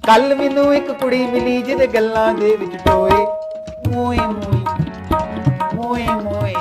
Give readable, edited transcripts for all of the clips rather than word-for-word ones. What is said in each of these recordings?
ਕੱਲ ਮੈਨੂੰ ਇੱਕ ਕੁੜੀ ਮਿਲੀ ਜਿਹਦੇ ਗੱਲਾਂ ਦੇ ਵਿੱਚ ਟੋਏ ਮੋਏ ਮੋਏ மோயே மோயே.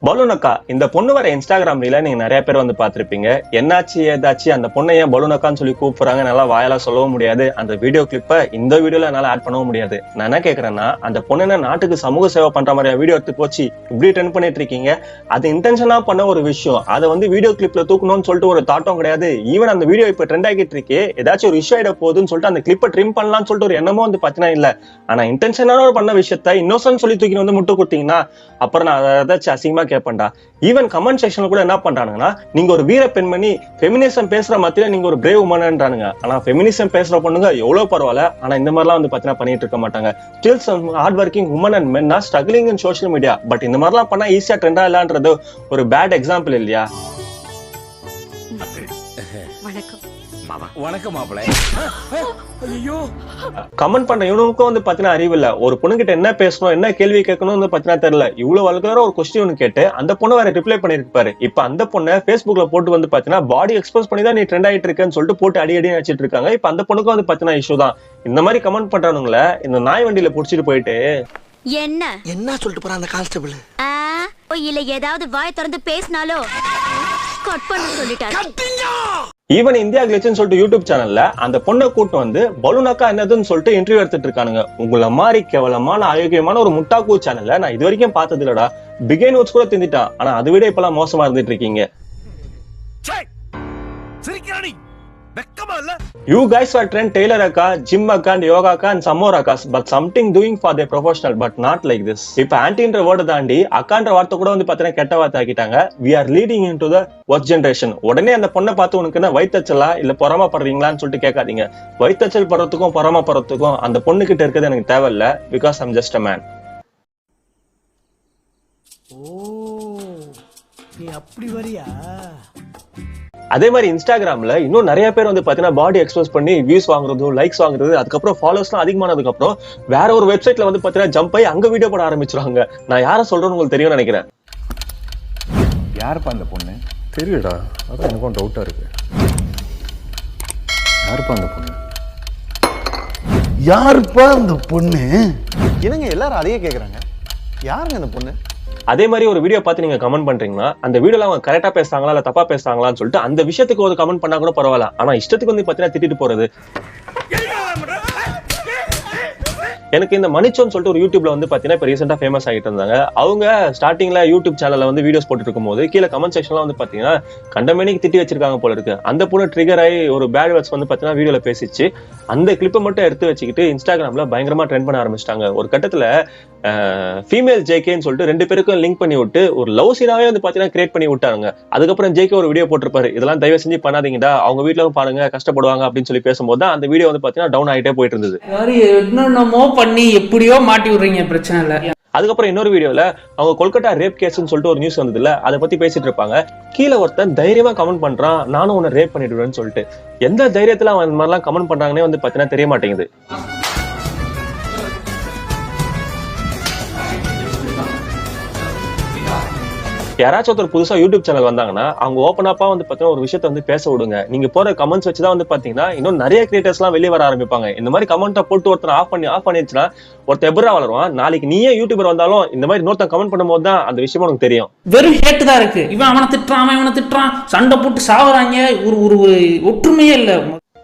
பலூன் அக்கா, இந்த பொண்ணு வர இன்ஸ்டாகிராம் ரீல நீங்க நிறைய பேர் வந்து பாத்திருப்பீங்க. என்னாச்சு ஏதாச்சு அந்த பொண்ணை ஏன் பலூன் அக்கான்னு சொல்லி கூப்பிடுறாங்க நல்லா வாயால சொல்லவும் முடியாது. அந்த வீடியோ கிளிப்ப இந்த வீடியோல என்னால ஆட் பண்ணவும் முடியாது. நான் என்ன கேக்குறேன்னா, அந்த பொண்ணு என்ன நாட்டுக்கு சமூக சேவை பண்ற மாதிரி வீடியோ எடுத்து போச்சு இப்படி ட்ரெண்ட் பண்ணிட்டு இருக்கீங்க. அது இன்டென்ஷனா பண்ண ஒரு விஷயம். அதை வந்து வீடியோ கிளிப்ல தூக்கணும்னு சொல்லிட்டு ஒரு தாட்டம் கிடையாது. ஈவன் அந்த வீடியோ இப்ப ட்ரெண்ட் ஆகிட்டு இருக்கு, ஏதாச்சும் ஒரு இஷ்யூ ஆயிட போகுதுன்னு சொல்லிட்டு அந்த கிளிப்பை ட்ரிம் பண்ணலாம்னு சொல்லிட்டு ஒரு எண்ணமும் வந்து பாத்தீங்கன்னா இல்ல. ஆனா இன்டென்ஷனான பண்ண விஷயத்த இன்னோசன்ட் சொல்லி தூக்கி வந்து முட்டு கொடுத்தீங்கன்னா அப்புறம் நான் ஏதாச்சும் அசிங்கமா கேட்பேன்டா. ஈவன் கமெண்ட் செக்ஷன்ல கூட என்ன பண்றானுங்கன்னா, நீங்க ஒரு வீர பெண்மணி, ஃபெமினிசம் பேசுற மத்தியில நீங்க ஒரு பிரேவ் உமன்ன்றானுங்க. ஆனா ஃபெமினிசம் பேசுற பொண்ணுங்க எவ்வளவு பரவாயில்ல, ஆனா இந்த மாதிரிலாம் வந்து பாத்தீங்கன்னா பண்ணிட்டு இருக்க மாட்டாங்க. Still some hard working women and men are struggling in social media. But இந்த மாதிரிலாம் பண்ணா ஈஸியா ட்ரெண்டா இல்லன்றது ஒரு பேட் எக்ஸாம்பிள் இல்லையா? வணக்கம் மாப்பிள்ளை. ஐயோ, கமெண்ட் பண்ற இவனுக்கும் வந்து பாத்தீங்கன்னா அறிவு இல்ல. ஒரு பொண்ணு கிட்ட என்ன பேசணும், என்ன கேள்வி கேட்கணும் வந்து பாத்தீங்கன்னா தெரியல. இவ்வளவு வல்கரா ஒரு கொஸ்டின் கேட்டு அந்த பொண்ணு வேற ரிப்ளை பண்ணிருப்பாரு. இப்ப அந்த பொண்ணை Facebookல போட்டு வந்து பாத்தீங்கன்னா பாடி எக்ஸ்போஸ் பண்ணி தான் நீ ட்ரெண்ட் ஆயிட்டு இருக்கேன்னு சொல்லிட்டு போட்டு அடி அடி வச்சிட்டு இருக்காங்க. இப்ப அந்த பொண்ணுக்கும் வந்து பாத்தீங்கன்னா இஷ்யூ தான். இந்த மாதிரி கமெண்ட் பண்றவங்கள இந்த நாய் வண்டியில புடிச்சிட்டு போயிட்டு என்ன சொல்லிட்டு போறான் அந்த கான்ஸ்டபிள்? இல்ல ஏதாவது வாய் திறந்து பேசினாலோ கட் பண்ண சொல்லிட்டாரு. ஈவன் இந்தியா கிளிச்சுன்னு சொல்லிட்டு யூடியூப் சேனல்ல அந்த பொண்ணை கூட்டு வந்து பலூன் அக்கா என்னதுன்னு சொல்லிட்டு இன்டர்வியூ எடுத்துட்டு இருக்கானுங்க. உங்களை மாதிரி கேவலமான அயோக்கியமான ஒரு முட்டாக்கூ சேனல்ல நான் இது வரைக்கும் பார்த்தது இல்லடா. பிகை நோட்ஸ் கூட திண்டிட்டான். ஆனா அதை விட இப்பெல்லாம் மோசமா இருந்துட்டு இருக்கீங்க. You guys were trained Taylor Akka, Gym Akka and Yoga Akka and some more Akkas, but something doing for their professional, but not like this. இப்ப ஆன்டின்ற வேர்டு தாண்டி அக்கான்ற வார்த்தை கூட வந்து பாத்தீங்கன்னா கெட்ட வார்த்தை ஆக்கிட்டாங்க. We are leading into the worst generation. உடனே அந்த பொண்ணை பார்த்து உனக்கு என்ன வயித்தச்சலா இல்ல பொறாமப்படுறீங்களான்னு சொல்லிட்டு கேட்காதீங்க. வயித்தச்சல் படுறதுக்கும் பொறாமப்படுறதுக்கும் அந்த பொண்ணு கிட்ட இருக்கிறது எனக்கு தேவையில்ல. Because I'm just a man. நீ அப்படி வரியா? அதே மாதிரி இன்ஸ்டாகிராம்ல இன்னும் நிறைய பேர் வந்து பாத்தீங்கன்னா பாடி எக்ஸ்போஸ் பண்ணி வியூஸ் வாங்குறதும் லைக்ஸ் வாங்குறது, அதுக்கப்புறம் ஃபாலோவர்ஸ்லாம் அதிகமானதுக்கு அப்புறம் வேற ஒரு வெப்சைட்ல வந்து பாத்தீங்கன்னா ஜம்ப் ஆகி அங்க வீடியோ போட ஆரம்பிச்சிருவாங்க. நான் யாரை சொல்றேன்னு உங்களுக்கு தெரியும் நினைக்கிறேன். யாருப்பா அந்த பொண்ணு? தெரியுடா, அதான் எனக்கும் டவுட்டா இருக்கு. யாருப்பா அந்த பொண்ணு? யாருப்பா அந்த பொண்ணு? என்னங்க எல்லாரும் அதையே கேக்குறாங்க, யாருங்க அந்த பொண்ணு? அதே மாதிரி ஒரு வீடியோ பார்த்து நீங்க கமெண்ட் பண்றீங்கன்னா அந்த வீடியோல அவங்க கரெக்டா பேசுறாங்களா இல்ல தப்பா பேசுறாங்களான்னு சொல்லிட்டு அந்த விஷயத்துக்கு ஒரு கமெண்ட் பண்ணா கூட பரவாயில்ல. ஆனா இஷ்டத்துக்கு வந்து பாத்தீங்கன்னா திட்டிட்டு போறது. எனக்கு இந்த மணிச்சோன்னு சொல்லிட்டு ஒரு யூடியூப்ல வந்து பாத்தீங்கன்னா இப்ப ரீசெண்டா ஃபேமஸ் ஆகிட்டு இருந்தாங்க. அவங்க ஸ்டார்டிங்ல யூடியூப் சேனல்ல வந்து வீடியோஸ் போட்டு இருக்கும் போது கீழே கமெண்ட் செக்ஷன்ல வந்து பாத்தீங்கன்னா கண்டமேனிக்கு திட்டி வச்சிருக்காங்க போல இருக்கு. அந்த பொண்ணு ட்ரிகர் ஆகி ஒரு பேட் வேர்ட்ஸ் வந்து பாத்தீங்கன்னா வீடியோல பேசிச்சு. அந்த கிளிப்பை மட்டும் எடுத்து வச்சுக்கிட்டு இன்ஸ்டாகிராம்ல பயங்கரமா ட்ரெண்ட் பண்ண ஆரம்பிச்சிட்டாங்க. ஒரு கட்டத்துல ஃபீமேல் ஜேகேன்னு சொல்லிட்டு ரெண்டு பேருக்கும் லிங்க் பண்ணி விட்டு ஒரு லவ் சீனாவே வந்து பாத்தீங்கன்னா கிரியேட் பண்ணி விட்டாங்க. அதுக்கப்புறம் ஜேகே ஒரு வீடியோ போட்டிருப்பாரு, இதெல்லாம் தயவு செஞ்சு பண்ணாதீங்கடா, அவங்க வீட்டுல பாருங்க கஷ்டப்படுவாங்க அப்படின்னு சொல்லி பேசும்போது தான் அந்த வீடியோ வந்து பாத்தீங்கன்னா டவுன் ஆகிட்டே போயிட்டு இருந்தது. என்னென்னமோ பண்ணி எப்படியோ மாட்டி விடுறீங்க, பிரச்சனை இல்ல. அதுக்கப்புறம் இன்னொரு வீடியோல அவங்க கொல்கட்டா ரேப் கேஸ்ன்னு சொல்லிட்டு ஒரு நியூஸ் வந்தது இல்ல, அதை பத்தி பேசிட்டு இருப்பாங்க. கீழே ஒருத்தன் தைரியமா கமெண்ட் பண்றான், நானும் உன்னை ரேப் பண்ணிடுவேன்னு சொல்லிட்டு. எந்த தைரியத்துல அவன் இந்த மாதிரிலாம் கமெண்ட் பண்றாங்கன்னே வந்து பாத்தீங்கன்னா தெரிய மாட்டேங்குது. யாராச்சும் ஒருத்தர் புதுசா யூடியூப் சேனல் வந்தாங்கன்னா அவங்க ஓப்பன் அப்பா வந்து பாத்தீங்கன்னா ஒரு விஷயத்த வந்து பேச விடுங்க. நீங்க போற கமெண்ட்ஸ் வச்சுதான் வந்து பாத்தீங்கன்னா இன்னும் நிறைய கிரியேட்டர்ஸ் எல்லாம் வெளியே வர ஆரம்பிப்பாங்க. இந்த மாதிரி கமெண்ட்டை போட்டு ஒருத்தர் ஆஃப் பண்ணிடுச்சுன்னா ஒருத்தர் எப்பரா வளருவான். நாளைக்கு நீயே யூடியூபர் வந்தாலும் இந்த மாதிரி இன்னொருத்தன் கமெண்ட் பண்ணும்போது தான் அந்த விஷயம் உனக்கு தெரியும். வெறும் ஹேட் தான் இருக்கு. இவன் அவனை திட்டுறான், இவனை திட்டுறான், சண்டை போட்டு சாவுறாங்க. ஒரு ஒற்றுமையே இல்ல.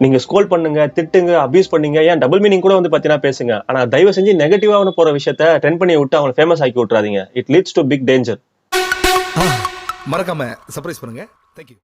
நீங்க ஸ்கோல் பண்ணுங்க, திட்டுங்க, அபியூஸ் பண்ணீங்க, ஏன் டபுள் மீனிங் கூட வந்து பாத்தீங்கன்னா பேசுங்க. ஆனா தயவு செஞ்சு நெகட்டிவா போற விஷயத்த ட்ரெண்ட் பண்ணி விட்டு அவங்க ஃபேமஸ் ஆக்கி விட்டுறாதீங்க. It leads to big danger. மறக்காம சர்ப்ரைஸ் பண்ணுங்க. தேங்க்யூ.